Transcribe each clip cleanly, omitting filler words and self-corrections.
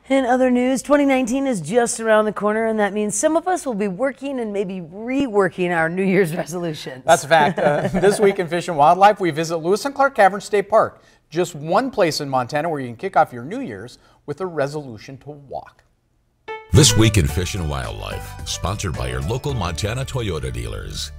In other news, 2019 is just around the corner, and that means some of us will be working and maybe reworking our New Year's resolutions. That's a fact. This week in Fish and Wildlife, we visit Lewis and Clark Caverns State Park, just one place in Montana where you can kick off your New Year's with a resolution to walk. This week in Fish and Wildlife, sponsored by your local Montana Toyota dealers.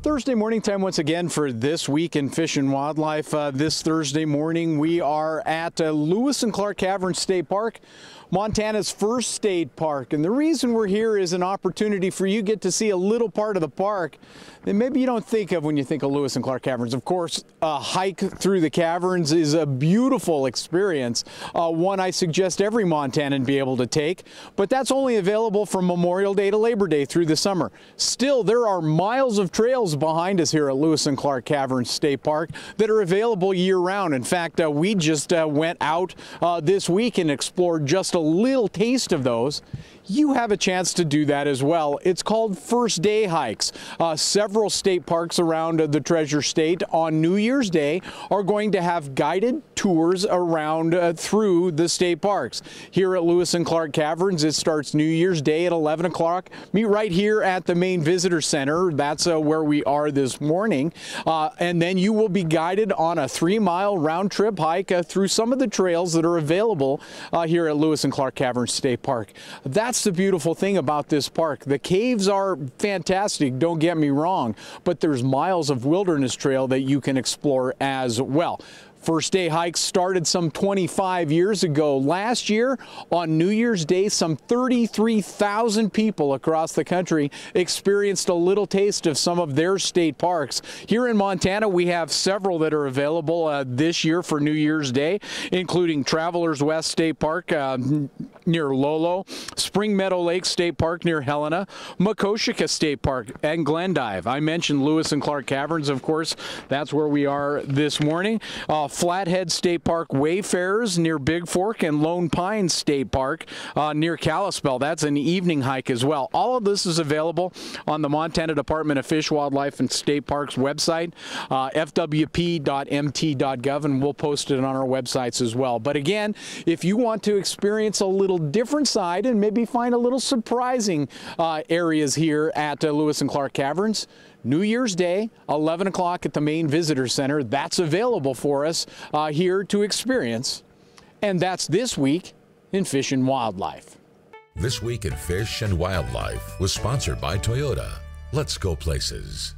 Thursday morning time once again for This Week in Fish and Wildlife. This Thursday morning we are at Lewis and Clark Caverns State Park, Montana's first state park. And the reason we're here is an opportunity for you to get to see a little part of the park that maybe you don't think of when you think of Lewis and Clark Caverns. Of course, a hike through the caverns is a beautiful experience, one I suggest every Montanan be able to take, but that's only available from Memorial Day to Labor Day through the summer. Still, there are miles of trails behind us here at Lewis and Clark Caverns State Park that are available year-round. In fact, we just went out this week and explored just a little taste of those. You have a chance to do that as well. It's called First Day Hikes. Several state parks around the Treasure State on New Year's Day are going to have guided tours around through the state parks. Here at Lewis and Clark Caverns, it starts New Year's Day at 11 o'clock. Meet right here at the main visitor center. That's where we are this morning. And then you will be guided on a 3-mile round trip hike through some of the trails that are available here at Lewis and Clark Caverns State Park. That's the beautiful thing about this park. The caves are fantastic, don't get me wrong, but there's miles of wilderness trail that you can explore as well. First Day hikes started some 25 years ago. Last year, on New Year's Day, some 33,000 people across the country experienced a little taste of some of their state parks. Here in Montana, we have several that are available this year for New Year's Day, including Travelers West State Park near Lolo, Spring Meadow Lake State Park near Helena, Makoshika State Park, and Glendive. I mentioned Lewis and Clark Caverns, of course. That's where we are this morning. Flathead State Park Wayfarers near Big Fork, and Lone Pine State Park near Kalispell. That's an evening hike as well. All of this is available on the Montana Department of Fish, Wildlife, and State Parks website, fwp.mt.gov, and we'll post it on our websites as well. But again, if you want to experience a little different side and maybe find a little surprising areas here at Lewis and Clark Caverns, New Year's Day, 11 o'clock at the main visitor center. That's available for us here to experience. And that's This Week in Fish and Wildlife. This Week in Fish and Wildlife was sponsored by Toyota. Let's go places.